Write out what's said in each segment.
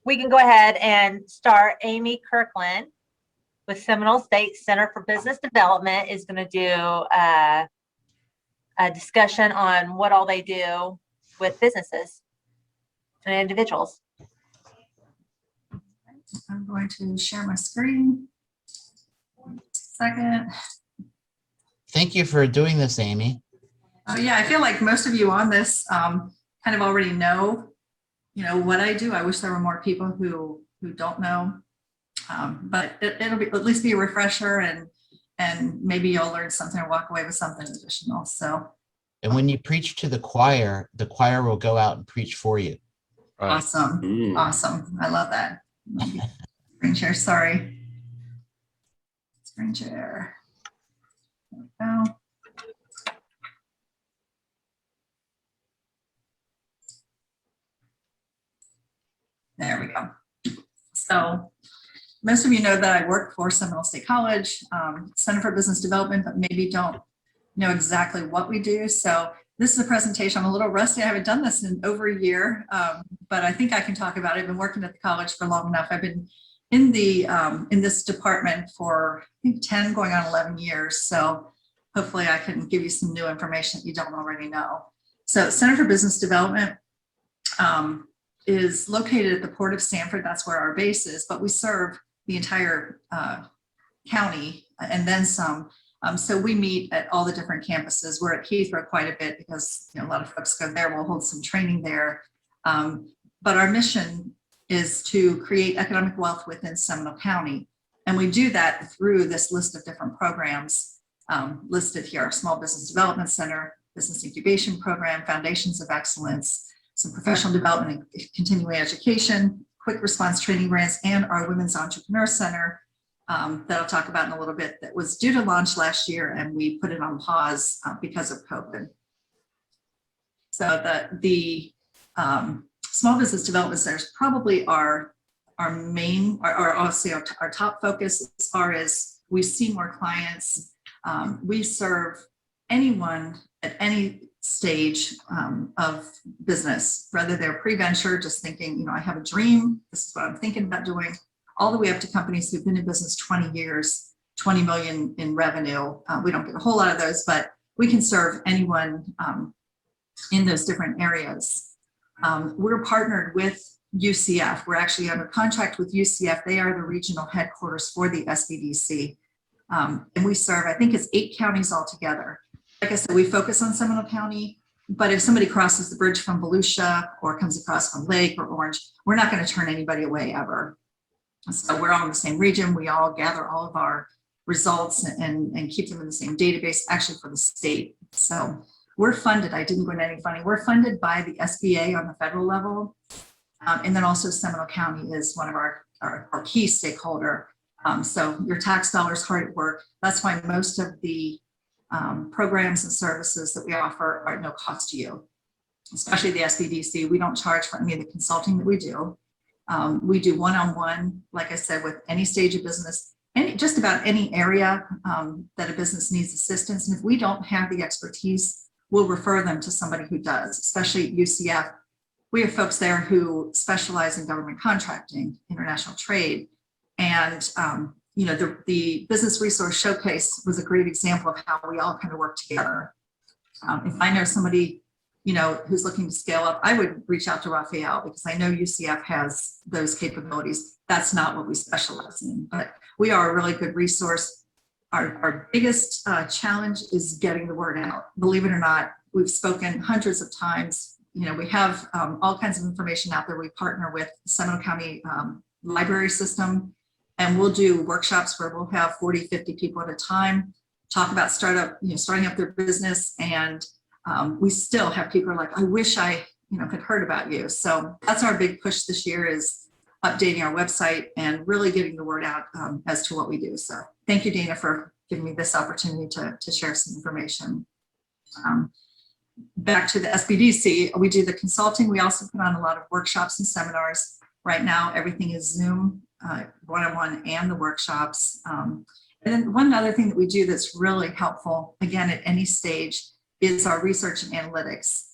we can go ahead and start. Amy Kirkland with Seminole State Center for Business Development is going to do a discussion on what all they do with businesses and individuals. I'm going to share my screen. Second. Thank you for doing this, Amy. Yeah, I feel like most of you on this kind of already know, what I do. I wish there were more people who don't know, but it'll be at least be a refresher, and maybe you'll learn something or walk away with something additional. So. And when you preach to the choir will go out and preach for you. Right. Awesome. Awesome. I love that. Screen share, sorry. Screen share. There we go. There we go. So most of you know that I work for Seminole State College, Center for Business Development, but maybe don't know exactly what we do. So this is a presentation. I'm a little rusty. I haven't done this in over a year, but I think I can talk about it. I've been working at the college for long enough. I've been in this department for, I think, 10 going on 11 years. So hopefully I can give you some new information that you don't already know. So Center for Business Development is located at the Port of Sanford. That's where our base is, but we serve the entire county and then some. So we meet at all the different campuses. We're at Heathrow quite a bit because a lot of folks go there. We'll hold some training there. But our mission is to create economic wealth within Seminole County. And we do that through this list of different programs listed here: our Small Business Development Center, Business Incubation Program, Foundations of Excellence, some professional development and continuing education, quick response training grants, and our Women's Entrepreneur Center that I'll talk about in a little bit, that was due to launch last year and we put it on pause because of COVID. So the Small Business Development Center is probably our main, or obviously our top focus as far as we see more clients. We serve anyone at any stage of business, whether they're pre-venture, just thinking, I have a dream, this is what I'm thinking about doing, all the way up to companies who've been in business 20 years, 20 million in revenue. We don't get a whole lot of those, but we can serve anyone in those different areas. We're partnered with UCF. We're actually under contract with UCF. They are the regional headquarters for the SBDC. And we serve, I think it's 8 counties altogether. Like I said, we focus on Seminole County, but if somebody crosses the bridge from Volusia or comes across from Lake or Orange, we're not going to turn anybody away ever. So we're all in the same region. We all gather all of our results and keep them in the same database, actually for the state. So we're funded. I didn't go into any funding. We're funded by the SBA on the federal level. And then also Seminole County is one of our key stakeholder. So your tax dollars hard at work. That's why most of the programs and services that we offer are at no cost to you, especially the SBDC. We don't charge for any of the consulting that we do. We do one-on-one, like I said, with any stage of business, just about any area that a business needs assistance. And if we don't have the expertise, we'll refer them to somebody who does, especially at UCF. We have folks there who specialize in government contracting, international trade. And, the Business Resource Showcase was a great example of how we all kind of work together. If I know somebody, who's looking to scale up, I would reach out to Raphael because I know UCF has those capabilities. That's not what we specialize in, but we are a really good resource. Our biggest challenge is getting the word out. Believe it or not, we've spoken hundreds of times. We have all kinds of information out there. We partner with the Seminole County library system, and we'll do workshops where we'll have 40, 50 people at a time talk about starting up their business. And we still have people who are like, I wish I had heard about you. So that's our big push this year, is updating our website and really getting the word out as to what we do. So thank you, Dana, for giving me this opportunity to share some information. Back to the SBDC, we do the consulting. We also put on a lot of workshops and seminars. Right now, everything is Zoom, one-on-one and the workshops. And then one other thing that we do that's really helpful, again, at any stage, is our research and analytics.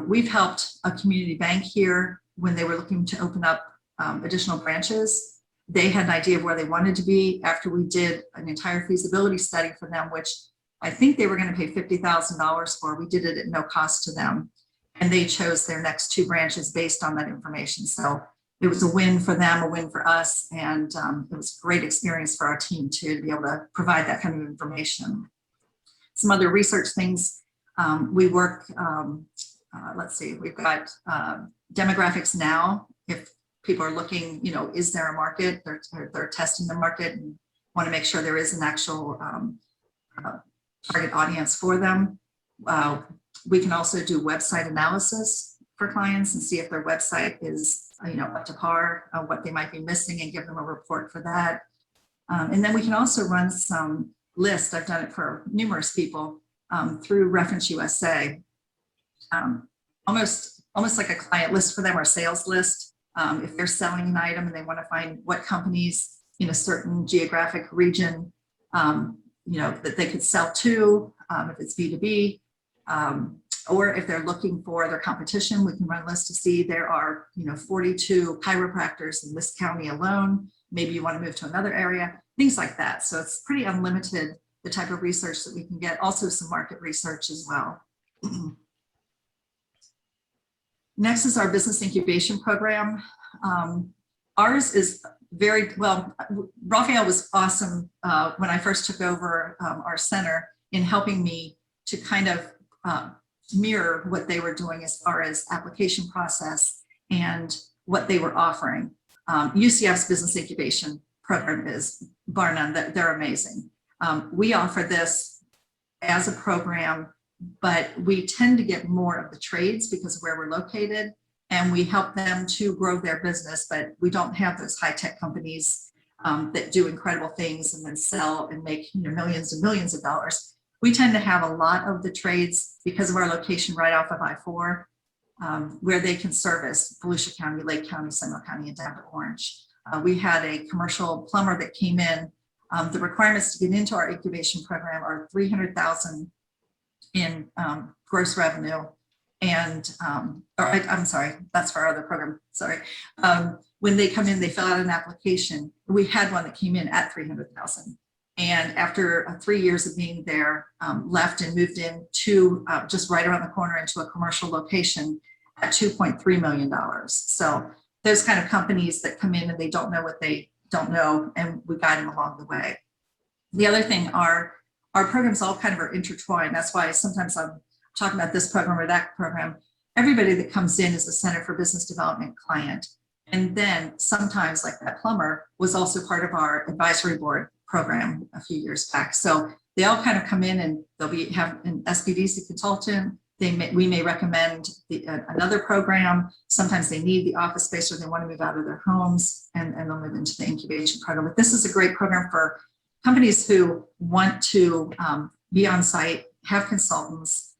We've helped a community bank here when they were looking to open up additional branches. They had an idea of where they wanted to be after we did an entire feasibility study for them, which I think they were going to pay $50,000 for. We did it at no cost to them. And they chose their next 2 branches based on that information. So it was a win for them, a win for us. And it was a great experience for our team too, to be able to provide that kind of information. Some other research things we work, let's see, we've got demographics now. If people are looking, you know, is there a market? They're testing the market and want to make sure there is an actual target audience for them. We can also do website analysis for clients and see if their website is, you know, up to par, what they might be missing, and give them a report for that. And then we can also run some lists. I've done it for numerous people through Reference USA. Almost like a client list for them or sales list. If they're selling an item and they want to find what companies in a certain geographic region, you know, that they could sell to, if it's B2B, or if they're looking for their competition, we can run lists to see there are, you know, 42 chiropractors in this county alone. Maybe you want to move to another area, things like that. So it's pretty unlimited, the type of research that we can get. Also some market research as well. Next is our business incubation program. Ours is very well. Raphael was awesome when I first took over our center in helping me to kind of mirror what they were doing as far as application process and what they were offering. UCF's business incubation program is bar none, they're amazing. We offer this as a program, but we tend to get more of the trades because of where we're located, and we help them to grow their business, but we don't have those high-tech companies that do incredible things and then sell and make, you know, millions and millions of dollars. We tend to have a lot of the trades because of our location right off of I-4, where they can service Volusia County, Lake County, Seminole County, and down to Orange. We had a commercial plumber that came in. The requirements to get into our incubation program are $300,000 in gross revenue. And, I'm sorry, that's for our other program, sorry. When they come in, they fill out an application. We had one that came in at $300,000. And after 3 years of being there, left and moved in to just right around the corner into a commercial location at $2.3 million. So those kind of companies that come in and they don't know what they don't know, and we guide them along the way. The other thing are our programs all kind of are intertwined. That's why sometimes I'm talking about this program or that program. Everybody that comes in is a Center for Business Development client. And then sometimes, like that plumber was also part of our advisory board program a few years back. So they all kind of come in and they'll have an SBDC consultant. We may recommend another program. Sometimes they need the office space or they want to move out of their homes and they'll move into the incubation program. But this is a great program for companies who want to be on site, have consultants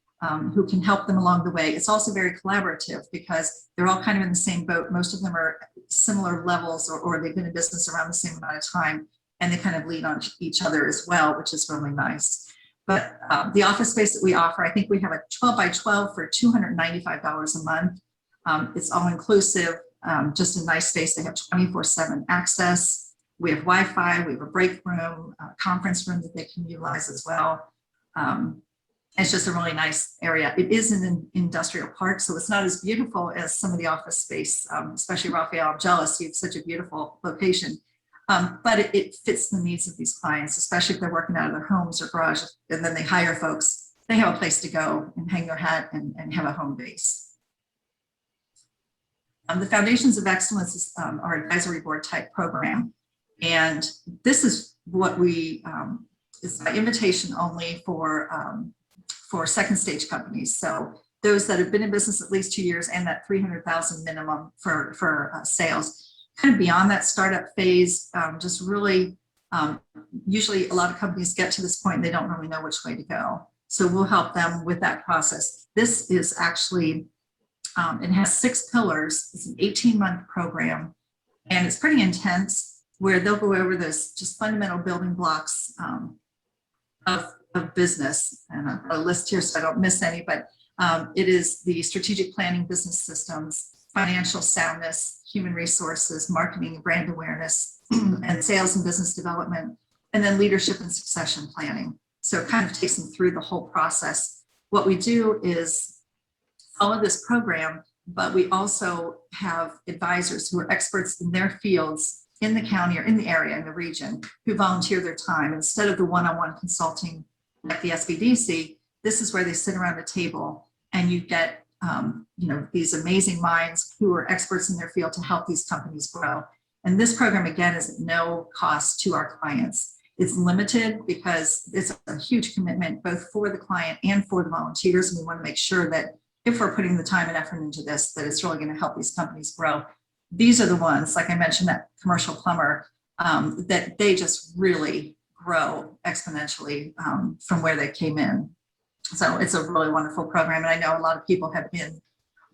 who can help them along the way. It's also very collaborative because they're all kind of in the same boat. Most of them are similar levels or they've been in business around the same amount of time, and they kind of lean on each other as well, which is really nice. But the office space that we offer, I think we have a 12 by 12 for $295 a month. It's all inclusive, just a nice space. They have 24/7 access. We have Wi-Fi, we have a break room, a conference room that they can utilize as well. It's just a really nice area. It is an industrial park, so it's not as beautiful as some of the office space, especially Raphael. I'm jealous, you have such a beautiful location. But it fits the needs of these clients, especially if they're working out of their homes or garage, and then they hire folks. They have a place to go and hang their hat and have a home base. The Foundations of Excellence is our advisory board type program. And this is what we, it's by invitation only for second stage companies. So those that have been in business at least 2 years and that 300,000 minimum for sales. Kind of beyond that startup phase, just really, usually a lot of companies get to this point and they don't really know which way to go. So we'll help them with that process. This is actually, it has 6 pillars. It's an 18-month program and it's pretty intense where they'll go over this just fundamental building blocks of business. And I've got a list here so I don't miss any, but it is the strategic planning business systems, financial soundness, human resources, marketing and brand awareness, and sales and business development, and then leadership and succession planning. So it kind of takes them through the whole process. What we do is follow this program, but we also have advisors who are experts in their fields in the county or in the area, in the region, who volunteer their time. Instead of the one-on-one consulting like the SBDC, this is where they sit around the table and you get these amazing minds who are experts in their field to help these companies grow. And this program, again, is at no cost to our clients. It's limited because it's a huge commitment both for the client and for the volunteers. And we want to make sure that if we're putting the time and effort into this, that it's really going to help these companies grow. These are the ones, like I mentioned, that commercial plumber, that they just really grow exponentially from where they came in. So it's a really wonderful program. And I know a lot of people have been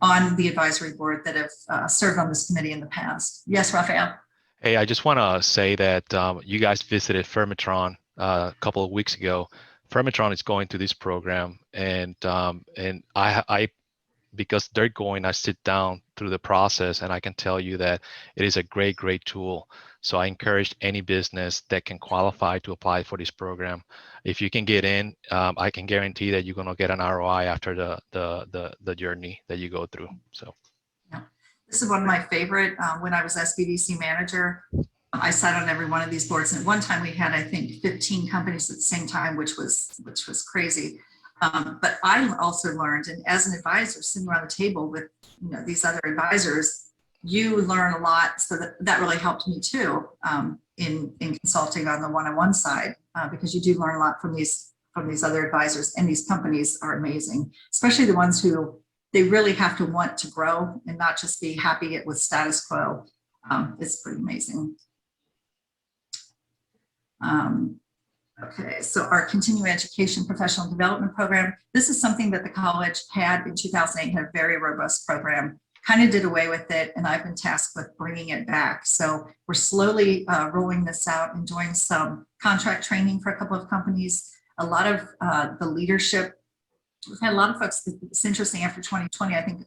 on the advisory board that have served on this committee in the past. Yes, Raphael. Hey, I just want to say that you guys visited Fermitron a couple of weeks ago. Fermitron is going through this program, and I because they're going, I sit down through the process, and I can tell you that it is a great tool. So I encourage any business that can qualify to apply for this program. If you can get in, I can guarantee that you're going to get an ROI after the journey that you go through. So. This is one of my favorite. When I was SBDC manager, I sat on every one of these boards. And at one time we had, I think, 15 companies at the same time, which was crazy. But I also learned, and as an advisor sitting around the table with these other advisors, you learn a lot. So that really helped me too in consulting on the one-on-one side, because you do learn a lot from these other advisors, and these companies are amazing, especially the ones who they really have to want to grow and not just be happy with status quo. It's pretty amazing. Okay, so our continuing education professional development program, this is something that the college had in 2008, had a very robust program, kind of did away with it, and I've been tasked with bringing it back. So we're slowly rolling this out and doing some contract training for a couple of companies. A lot of the leadership, we've had a lot of folks, it's interesting, after 2020, I think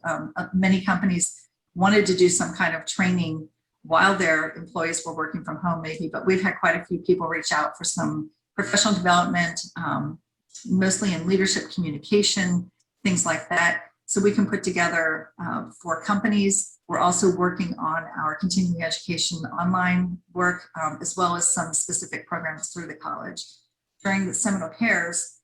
many companies wanted to do some kind of training while their employees were working from home maybe, but we've had quite a few people reach out for some professional development, mostly in leadership communication, things like that. So we can put together for companies. We're also working on our continuing education online work, as well as some specific programs through the college. During the Seminole Cares,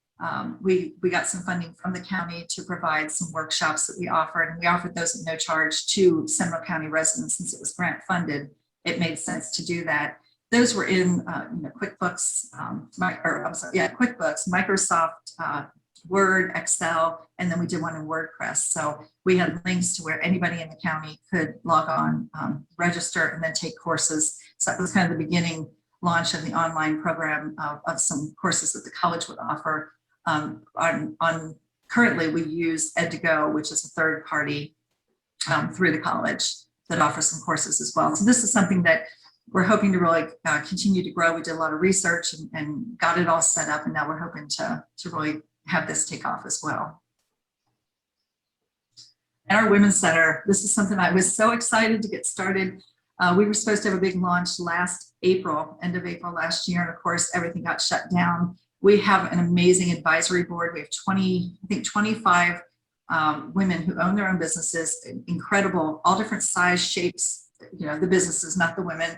we got some funding from the county to provide some workshops that we offered, and we offered those at no charge to Seminole County residents. Since it was grant funded, it made sense to do that. Those were in QuickBooks, QuickBooks, Microsoft Word, Excel, and then we did one in WordPress. So we had links to where anybody in the county could log on, register, and then take courses. So that was kind of the beginning launch of the online program of some courses that the college would offer. Currently, we use Ed2Go, which is a third party through the college that offers some courses as well. So this is something that we're hoping to really continue to grow. We did a lot of research and got it all set up, and now we're hoping to really have this take off as well. And our Women's Center, this is something I was so excited to get started. We were supposed to have a big launch last April, end of April last year, and of course, everything got shut down. We have an amazing advisory board. We have 25 women who own their own businesses, incredible, all different size, shapes, the businesses, not the women.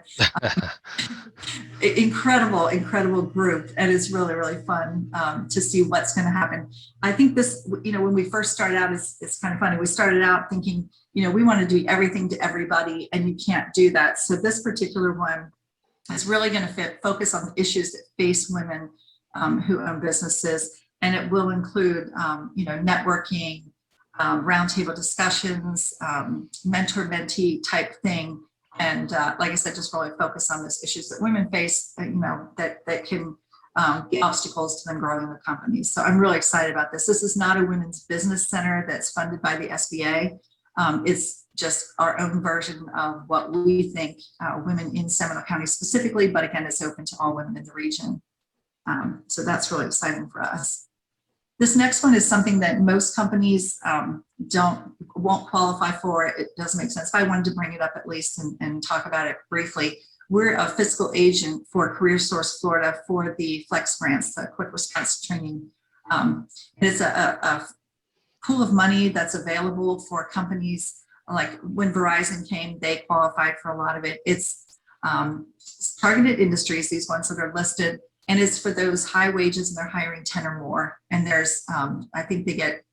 Incredible group. And it's really, really fun to see what's going to happen. I think this, when we first started out, it's kind of funny. We started out thinking, we want to do everything to everybody, and you can't do that. So this particular one is really going to focus on the issues that face women who own businesses. And it will include, networking, roundtable discussions, mentor-mentee type thing. And like I said, just really focus on those issues that women face, that can be obstacles to them growing their companies. So I'm really excited about this. This is not a women's business center that's funded by the SBA. It's just our own version of what we think women in Seminole County specifically, but again, it's open to all women in the region. So that's really exciting for us. This next one is something that most companies won't qualify for it, it doesn't make sense. I wanted to bring it up at least and talk about it briefly. We're a fiscal agent for Career Source Florida for the Flex Grants, the quick response training. It's a pool of money that's available for companies. Like when Verizon came, they qualified for a lot of it. It's targeted industries, these ones that are listed, and it's for those high wages and they're hiring 10 or more. And there's, I think they get,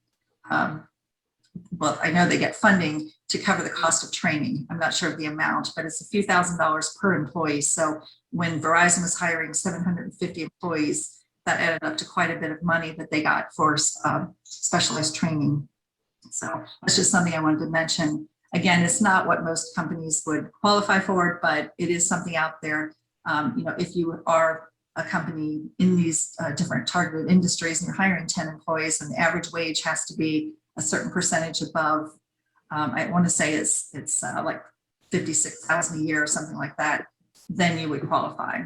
well, I know they get funding to cover the cost of training. I'm not sure of the amount, but it's a few $1,000s per employee. So when Verizon was hiring 750 employees, that added up to quite a bit of money that they got for specialized training. So that's just something I wanted to mention. Again, it's not what most companies would qualify for, but it is something out there. If you are a company in these different targeted industries and you're hiring 10 employees and the average wage has to be a certain percentage above, I want to say it's like $56,000 a year or something like that, then you would qualify.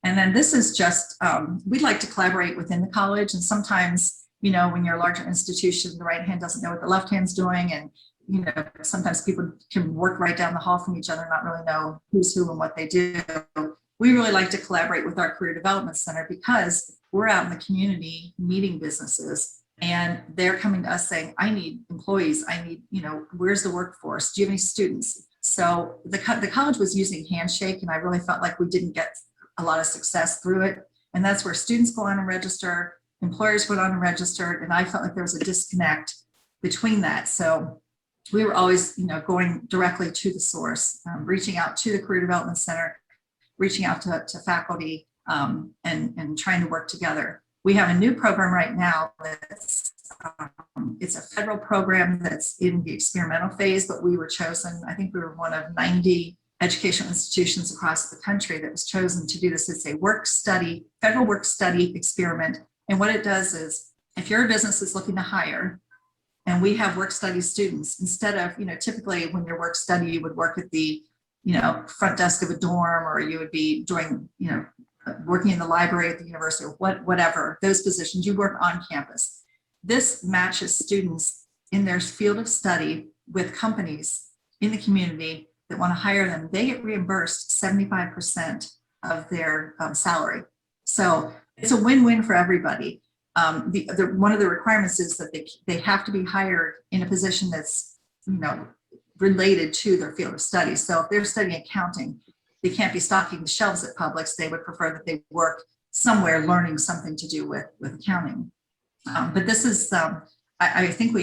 And then this is just, we'd like to collaborate within the college. And sometimes, when you're a larger institution, the right hand doesn't know what the left hand's doing. And, sometimes people can work right down the hall from each other, not really know who's who and what they do. We really like to collaborate with our Career Development Center because we're out in the community meeting businesses and they're coming to us saying, I need employees. I need, where's the workforce? Do you have any students? So the college was using Handshake and I really felt like we didn't get a lot of success through it. And that's where students go on and register, employers went on and registered, and I felt like there was a disconnect between that. So we were always, going directly to the source, reaching out to the Career Development Center, reaching out to faculty, and trying to work together. We have a new program right now that's it's a federal program that's in the experimental phase, but we were chosen. I think we were one of 90 educational institutions across the country that was chosen to do this. It's a federal work study experiment. And what it does is, if your business is looking to hire, and we have work study students, instead of, typically when your work study, you would work at the, front desk of a dorm, or you would be doing, working in the library at the university, or whatever, those positions, you work on campus. This matches students in their field of study with companies in the community that want to hire them. They get reimbursed 75% of their salary. So it's a win-win for everybody. One of the requirements is that they have to be hired in a position that's, related to their field of study. So if they're studying accounting, they can't be stocking the shelves at Publix. They would prefer that they work somewhere learning something to do with accounting. But this is, I think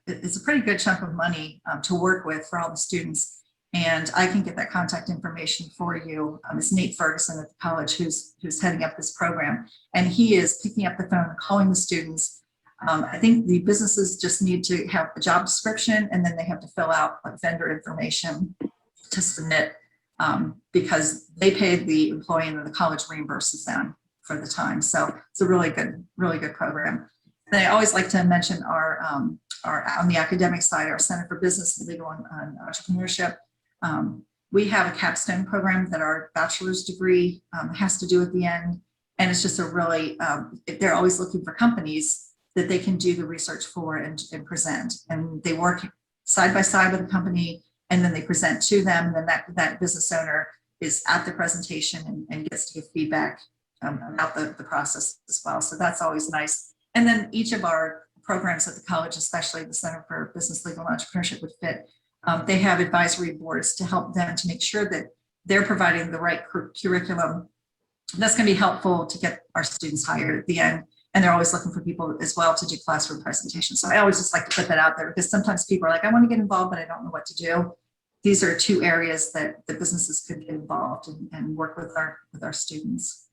it's a pretty good chunk of money to work with for all the students. And I can get that contact information for you. It's Nate Ferguson at the college who's heading up this program. And he is picking up the phone and calling the students. I think the businesses just need to have a job description, and then they have to fill out vendor information to submit, because they pay the employee and then the college reimburses them for the time. So it's a really good program. And I always like to mention our on the academic side, our Center for Business, Legal, and Entrepreneurship. We have a capstone program that our bachelor's degree has to do at the end. And it's just a really, they're always looking for companies that they can do the research for and present. And they work side by side with the company, and then they present to them. And then that business owner is at the presentation and gets to give feedback about the process as well. So that's always nice. And then each of our programs at the college, especially the Center for Business, Legal, and Entrepreneurship, would fit. They have advisory boards to help them to make sure that they're providing the right curriculum. That's going to be helpful to get our students hired at the end. And they're always looking for people as well to do classroom presentations. So I always just like to put that out there, because sometimes people are like, I want to get involved, but I don't know what to do. These are two areas that the businesses could get involved and work with our students.